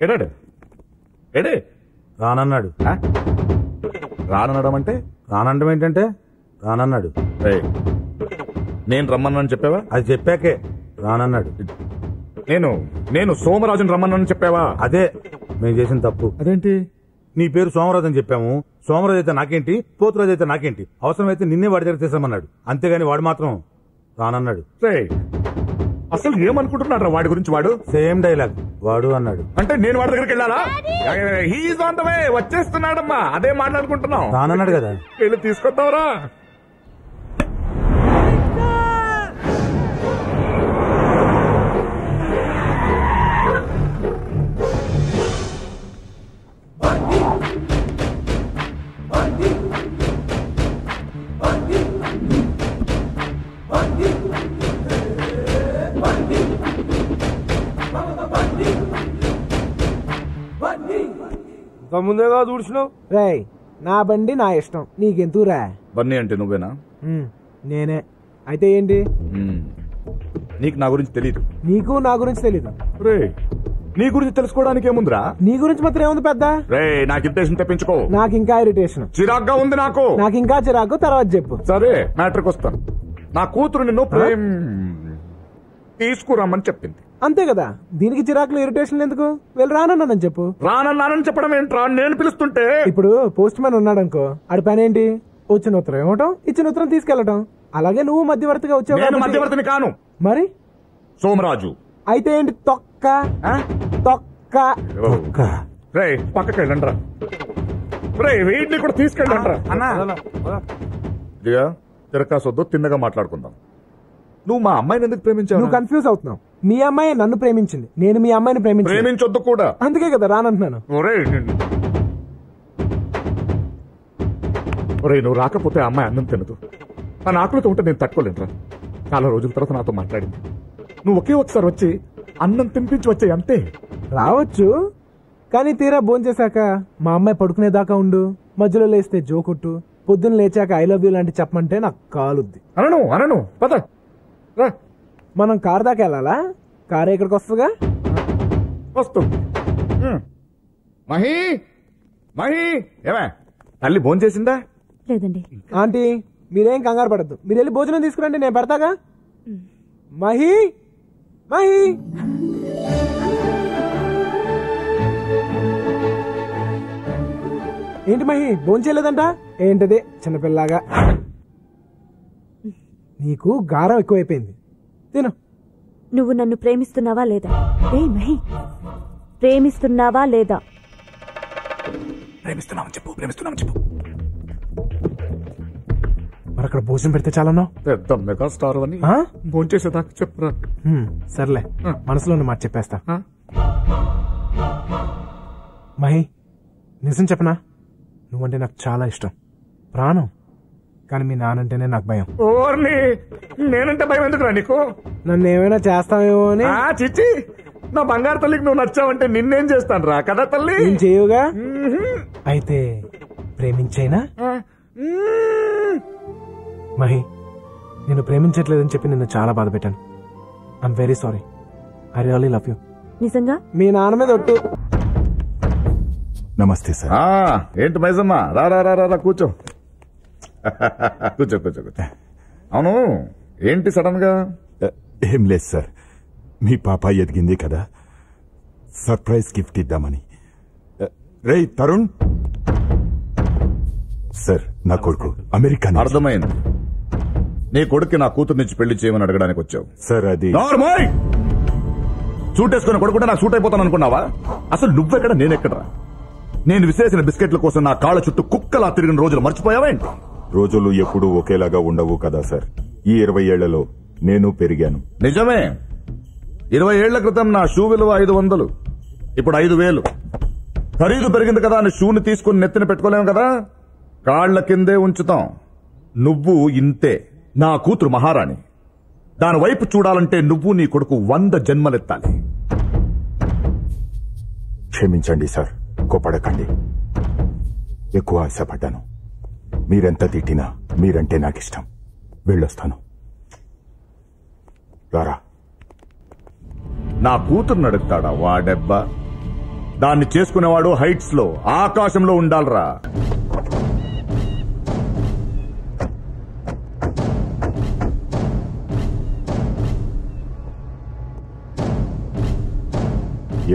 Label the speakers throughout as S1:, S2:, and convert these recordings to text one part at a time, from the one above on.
S1: ఎడాడు ఎడే
S2: రానన్నాడు.
S1: రానడం అంటే
S2: రానండం ఏంటంటే రానన్నాడు.
S1: నేను రమ్మన్నాను చెప్పావా?
S2: అది చెప్పాకే రానన్నాడు.
S1: నేను సోమరాజుని రమ్మన్నాను చెప్పావా?
S2: అదే మేము చేసిన తప్పు.
S1: అదేంటి?
S2: నీ పేరు సోమరాజు అని చెప్పాము. సోమరాజు అయితే నాకేంటి, పోతురాజు అయితే నాకేంటి, అవసరమైతే నిన్నే వాడి దగ్గర తీసామన్నాడు. అంతేగాని వాడు మాత్రం రానన్నాడు.
S1: అసలు ఏమనుకుంటున్నాడు వాడి గురించి? వాడు
S2: సేమ్ డైలాగ్ వాడు అన్నాడు.
S1: అంటే నేను వాడి దగ్గరికి వెళ్ళాలా? హీఈస్ ఆన్ ద వే, వచ్చేస్తున్నాడమ్మా. అదే మాట్లాడుకుంటున్నాం.
S2: రానన్నాడు కదా,
S1: వెళ్ళి తీసుకొద్దావరా.
S3: ముందేగా చూసినావు. రేయ్, నా బండి నా ఇష్టం, నీకెంతూరా?
S1: బన్నీ అంటే నువ్వేనా?
S3: నేనే. అయితే ఏంటి?
S1: నీకు నా గురించి తెలీదు.
S3: నీకు నా గురించి తెలీదు.
S1: రే, నీ గురించి తెలుసుకోవడానికి ఏముందిరా?
S3: నీ గురించి మాత్రం ఏముంది పెద్ద?
S1: రే, నాకు ఇరిటేషన్ తెప్పించుకో.
S3: నాకు ఇంకా ఇరిటేషన్,
S1: చిరాగ్గా ఉంది నాకు.
S3: నాకు ఇంకా చిరాకు. తర్వాత చెప్పు.
S1: సరే, మ్యాటర్కి వస్తాను. నా కూతురు నిన్ను తీసుకురమ్మని చెప్పింది.
S3: అంతే కదా, దీనికి చిరాకులు ఇరిటేషన్ ఎందుకు? వెళ్ళి రానన్నానని చెప్పు.
S1: రానన్నానని చెప్పడం ఏంట్రా? నేను పిలుస్తుంటే.
S3: ఇప్పుడు పోస్ట్ మ్యాన్ ఉన్నాడు అనుకో, ఆడి పని ఏంటి? వచ్చిన ఉత్తరం ఇవ్వటం, ఇచ్చిన ఉత్తరం తీసుకెళ్లటం. అలాగే నువ్వు మధ్యవర్తిగా వచ్చావు.
S1: నేను మధ్యవర్తిని కాను.
S3: మరి
S1: సోమరాజు.
S3: అయితే ఏంటి? తొక్క తొక్క
S2: తొక్క.
S1: రే, పక్కకి వెళ్ళండి రా. రే, వీటిని కూడా తీసుకెళ్ళండి రా. ఇదిగా తిరకాసొద్దు, తిన్నగా మాట్లాడుకుందాం. నువ్వు మా అమ్మాయిని ఎందుకు ప్రేమించావు?
S3: నువ్వు కన్ఫ్యూజ్ అవుతున్నావు. మీ అమ్మాయి నన్ను ప్రేమించింది, నేను మీ అమ్మాయిని
S1: ప్రేమించొద్దు కూడా.
S3: అందుకే కదా రానంటున్నాను.
S1: ఒరే, నువ్వు రాకపోతే ఆ అమ్మాయి అన్నం తినదు. నా ఆకలితో ఉంటే నేను తట్టుకోలేనురా. చాలా రోజుల తర్వాత నాతో మాట్లాడింది. నువ్వు ఒకే ఒకసారి వచ్చి అన్నం తినిపించి వచ్చాయి, అంతే.
S3: రావచ్చు, కానీ తీరా భోంచేశాక మా అమ్మాయి పడుకునేదాకా ఉండు, మధ్యలో లేస్తే జోకొట్టు, పొద్దున్న లేచాక ఐ లవ్ యూ లాంటి చెప్పమంటే నాకు కాలుద్ది.
S1: అనను పద.
S3: మనం కార్ దాకా వెళ్ళాలా? కారు ఎక్కడికి వస్తుందిగా.
S1: వస్తుంది. మహి ఏమే, తల్లి భోంచేసిందా?
S4: లేదండి.
S3: ఆంటీ, మీరేం కంగారు పడద్దు, మీరు వెళ్ళి భోజనం తీసుకురండి, నేను పెడతాగా. మహి ఏంటి మహి, భోంచేయలేదంట? ఏంటది చిన్నపిల్లగా? నీకు గారం ఎక్కువైపోయింది, తిను.
S4: నువ్వు నన్ను ప్రేమిస్తున్నావా లేదా? మహి, ప్రేమిస్తున్నావా లేదా?
S1: ప్రేమిస్తున్నామని చెప్పు.
S3: మరి అక్కడ భోజనం పెడితే చాలన్నావు.
S1: పెద్ద మెగా స్టార్ అని భోంచేసేదాకా చెప్పురా.
S3: సర్లే, మనసులో ఉన్న మాట చెప్పేస్తా. మహి, నిజం చెప్పనా? నువ్వంటే నాకు చాలా ఇష్టం, ప్రాణం. కానీ మీ నానంటేనే నాకు భయం.
S1: నేనంటే భయం ఎందుకురా నీకు?
S3: నన్ను ఏమైనా చేస్తావేమో అని.
S1: చిచ్చి, నా బంగారు తల్లికి నువ్వు నచ్చావంటే నిన్నేం చేస్తాను రా కదా తల్లి.
S3: నేను చేయవుగా. అయితే ప్రేమించైనా? మహి, నేను ప్రేమించట్లేదని చెప్పి నిన్ను చాలా బాధ పెట్టాను. I'm very sorry. I really love you.
S4: నిజంగా?
S3: మీ నాన్న మీద ఒట్టు.
S2: నమస్తే సార్.
S1: ఏంటి మైజమ్మా, రా కూర్చో. కూర్చో. అవును, ఏంటి సడన్ గా?
S2: ఏం లేదు సార్, మీ పాప ఎదిగింది కదా, సర్ప్రైజ్ గిఫ్ట్ ఇద్దామని. రే తరుణ్ సార్, నా కొడుకు అమెరికా.
S1: అర్థమైంది. నీ కొడుక్కి నా కూతురు నుంచి పెళ్లి చేయమని అడగడానికి వచ్చావు
S2: సార్. అది
S1: సూట్ వేసుకుని కొడుకుంటే నాకు సూట్ అయిపోతాను అనుకున్నావా? అసలు నువ్వెక్కడ, నేనెక్కడరా? నేను విసిరేసిన బిస్కెట్ల కోసం నా కాళ్ళ చుట్టూ కుక్కలా తిరిగిన రోజులు మర్చిపోయావేంటి?
S2: రోజులు ఎప్పుడూ ఒకేలాగా ఉండవు కదా సార్. ఈ 20 ఏళ్లలో నేను పెరిగాను.
S1: నిజమే, 20 ఏళ్ల క్రితం నా షూ విలువ 500, ఇప్పుడు 5000. ఖరీదు పెరిగింది కదా అని షూని తీసుకుని నెత్తిన పెట్టుకోలేము కదా, కాళ్ల కిందే ఉంచుతాం. నువ్వు ఇంతే. నా కూతురు మహారాణి. దాని వైపు చూడాలంటే నువ్వు నీ కొడుకు 100 జన్మలెత్తాలి.
S2: క్షమించండి సార్, కోపడకండి. ఎక్కువ ఆశపడ్డాను. మీరెంత తిట్టినా మీరంటే నాకిష్టం. వెళ్ళొస్తాను.
S5: రారా.
S1: నా కూతుర్ని అడుగుతాడా వాడెబ్బా? దాన్ని చేసుకునేవాడు హైట్స్ లో ఆకాశంలో ఉండాలరా.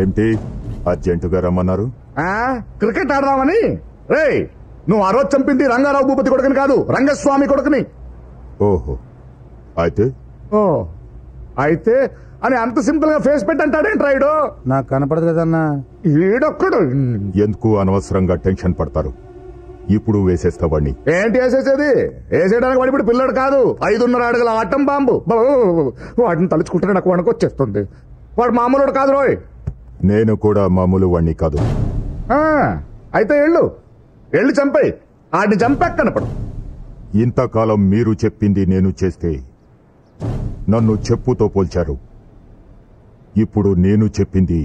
S5: ఏంటి అర్జెంటుగా రమ్మన్నారు?
S1: క్రికెట్ ఆడదామని. రే, నువ్వు ఆ రోజు చంపింది రంగారావు భూపతి కొడుకుని కాదు, రంగస్వామి కొడుకుని.
S5: ఓహో, అయితే
S1: అయితే అని అంత సింపుల్ గా ఫేస్ పెట్టంటాడేంటి రాయుడు?
S2: నాకు కనపడదు కదన్నా.
S1: ఈడొక్కడు
S5: ఎందుకు అనవసరంగా టెన్షన్ పడతారు? ఇప్పుడు వేసేస్తావాడిని.
S1: ఏంటి వేసేసేది? వేసేయడానికి వాడి ఇప్పుడు పిల్లడు కాదు, 5.5 అడుగుల ఆటం బాంబు. వాడిని తలుచుకుంటే నాకు వణకొచ్చేస్తుంది. వాడు మామూలుడు కాదు రోయ్.
S5: నేను కూడా మామూలు వాణ్ణి కాదు.
S1: అయితే ఎళ్ళు చంపాయి, ఆడిని చంపాక కనపడు.
S5: ఇంతకాలం మీరు చెప్పింది నేను చేస్తే నన్ను చెప్పుతో పోల్చారు. ఇప్పుడు నేను చెప్పింది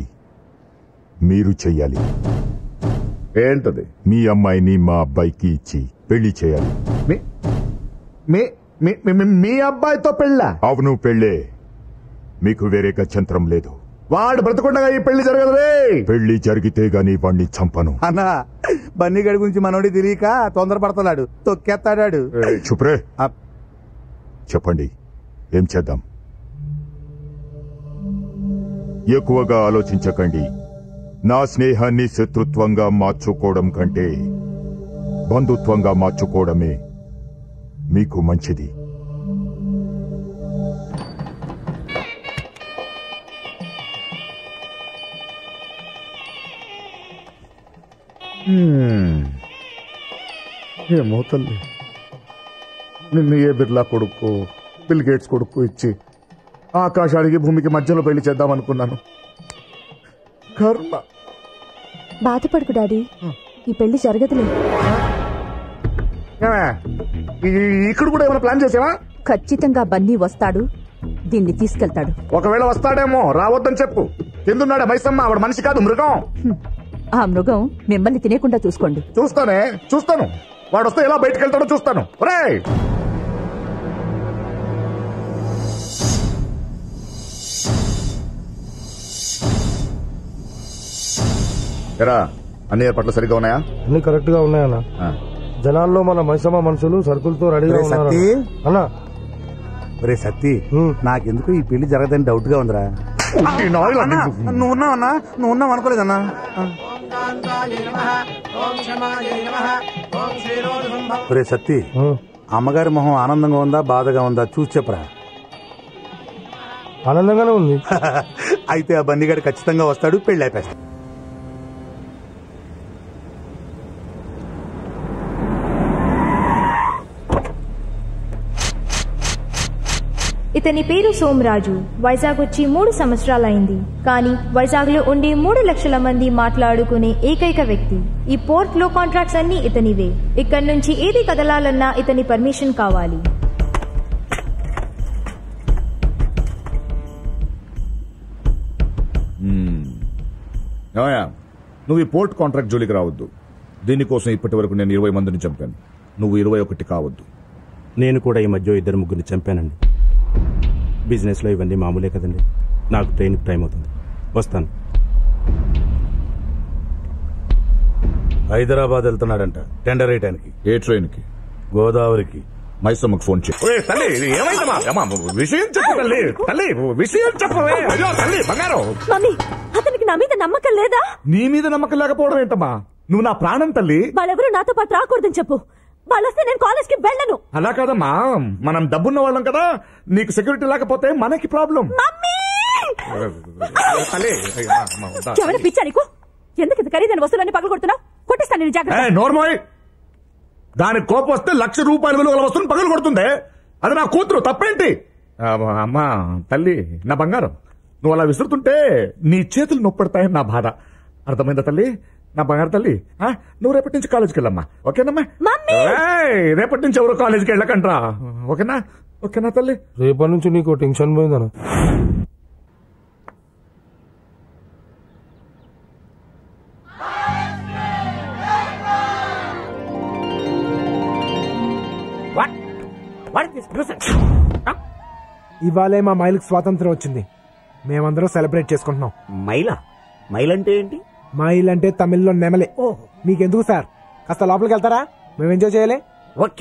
S5: మీరు చెయ్యాలి.
S1: ఏంటది?
S5: మీ అమ్మాయిని మా అబ్బాయికి ఇచ్చి పెళ్లి చేయాలి.
S1: మీ అబ్బాయితో పెళ్ళా?
S5: అవును, పెళ్ళే. మీకు వేరే గత్యంతరం లేదు.
S1: వాడు బ్రతకుండగా ఈ పెళ్లి జరగదు రే.
S5: పెళ్లి జరిగితే గాని వాణ్ణి చంపను.
S2: అన్నా, బన్నీగడి గురించి మనోడి తెలియక తొందరపడుతున్నాడు, తొక్కేస్తాడాడు.
S5: చుప్రే. చెప్పండి, ఏం చేద్దాం? ఎక్కువగా ఆలోచించకండి. నా స్నేహాన్ని శత్రుత్వంగా మార్చుకోవడం కంటే బంధుత్వంగా మార్చుకోవడమే మీకు మంచిది.
S1: ఏమో తల్లి, నిన్ను ఏ బిర్లా కొడుకు, బిల్ గేట్స్ కొడుకు ఇచ్చి ఆకాశానికి భూమికి మధ్యలో పెళ్లి చేద్దాం అనుకున్నాను. కర్మ.
S4: బాధపడుకు డాడీ, ఈ పెళ్లి జరగదులే.
S1: ఇక్కడ కూడా ఏమైనా ప్లాన్ చేసావా?
S6: ఖచ్చితంగా బన్నీ వస్తాడు, దీన్ని తీసుకెళ్తాడు.
S1: ఒకవేళ వస్తాడేమో, రావద్దని చెప్పు. కిందున్నాడే మైసమ్మ, ఆవిడ మనిషి కాదు, మృగం.
S6: ఆ మృగం మిమ్మల్ని తినేకుండా చూసుకోండి.
S1: చూస్తాను. వాడు వస్తే ఎలా బయటకు వెళ్తాడో చూస్తాను. ఒరేయ్, ఎరా, అన్ని ఏర్పాట్లు సరిగ్గా ఉన్నాయా?
S7: అన్ని కరెక్ట్ గా ఉన్నాయన్నా. జనాల్లో మన మైసమ్మ మనుషులు సరుకులతో రెడీగా ఉన్నారు అన్నా.
S2: రే సత్తి, నాకెందుకు ఈ పెళ్లి జరగదని డౌట్ గా ఉందిరా. నువ్వు ఉన్నావు అనుకోలేదన్నా. రే సత్తి, అమ్మగారి మొహం ఆనందంగా ఉందా బాధగా ఉందా చూసి చెప్పరా.
S7: ఆనందంగానే ఉంది.
S2: అయితే ఆ బన్నీగాడు ఖచ్చితంగా వస్తాడు, పెళ్లి అయిపోతాడు.
S8: ఇతని పేరు సోమరాజు. వైజాగ్ వచ్చి 3 సంవత్సరాలైంది. కానీ వైజాగ్ లో ఉండి 3 లక్షల మంది మాట్లాడుకునే ఏకైక వ్యక్తి. ఈ పోర్ట్ లో కాంట్రాక్ట్స్ అన్ని ఇతనివే. ఇక్కడి నుంచి ఏది కదలాలన్నా ఇతని పర్మిషన్ కావాలి.
S1: నువ్వు ఈ పోర్ట్ కాంట్రాక్ట్ జోలికి రావద్దు. దీనికోసం ఇప్పటి వరకు నేను 20 మందిని చంపాను. నువ్వు 21 కావద్దు.
S9: నేను కూడా ఈ మధ్య 2-3 చంపానండి. బిజినెస్ లో ఇవన్నీ మామూలే కదండి. నాకు ట్రైన్కి టైం అవుతుంది, వస్తాను.
S2: హైదరాబాద్ వెళ్తున్నాడంట టెండర్ వేయడానికి.
S1: ఏ ట్రైన్ కి?
S2: గోదావరికి.
S1: మైసమ్మకు ఫోన్ చేయి. విషయం చెప్పు తల్లి. విషయం చెప్పవే. అయ్యో తల్లి బంగారం.
S4: మమ్మీ, అతనికి నా మీద నమ్మకం లేదా?
S1: నీ మీద నమ్మకం లేకపోవడం ఏంటమ్మా? నువ్వు నా ప్రాణం తల్లి.
S4: వాళ్ళెవరూ నాతో పాటు రాకూడదని చెప్పు. వాళ్ళొస్తే నేను కాలేజ్ కి వెళ్ళను.
S1: అలా కాదమ్మా, మనం డబ్బున్న వాళ్ళం కదా. నీకు సెక్యూరిటీ లేకపోతే మనకి ప్రాబ్లం.
S4: ఎవరి పిచ్చా నీకు? ఎందుకు ఇంత ఖరీదైన వస్తువులన్నీ పగలు కొడుతున్నావు? కొట్టిస్తాను నేను, జాగ్రత్త.
S1: నోర్మోయ్, దానికి కోపం వస్తే ₹1,00,000 విలువ వస్తువుని పగలు కొడుతుంది. అది నా కూతురు, తప్పేంటి? అమ్మా తల్లి, నా బంగారం, నువ్వు అలా విసురుతుంటే నీ చేతులు నొప్పడతాయని నా బాధ. అర్థమైందా తల్లి? నా బంగారు తల్లి, నువ్వు రేపటి నుంచి కాలేజీకి వెళ్ళమ్మా. ఓకేనమ్మా? రేపటి నుంచి ఎవరు కాలేజీకి వెళ్ళకంట్రా. ఓకేనా తల్లి?
S7: రేపటి నుంచి నీకు టెన్షన్ పోయిందనా?
S3: ఇవాళే మా మైలుకి స్వాతంత్రం వచ్చింది. మేమందరం సెలబ్రేట్ చేసుకుంటున్నాం.
S10: మైలంటే ఏంటి?
S3: మైల్ అంటే తమిళ్లో నెమలే. మీకెందుకు సార్? కాస్త లోపలికి వెళ్తారా? మేము ఎంజాయ్ చేయాలి.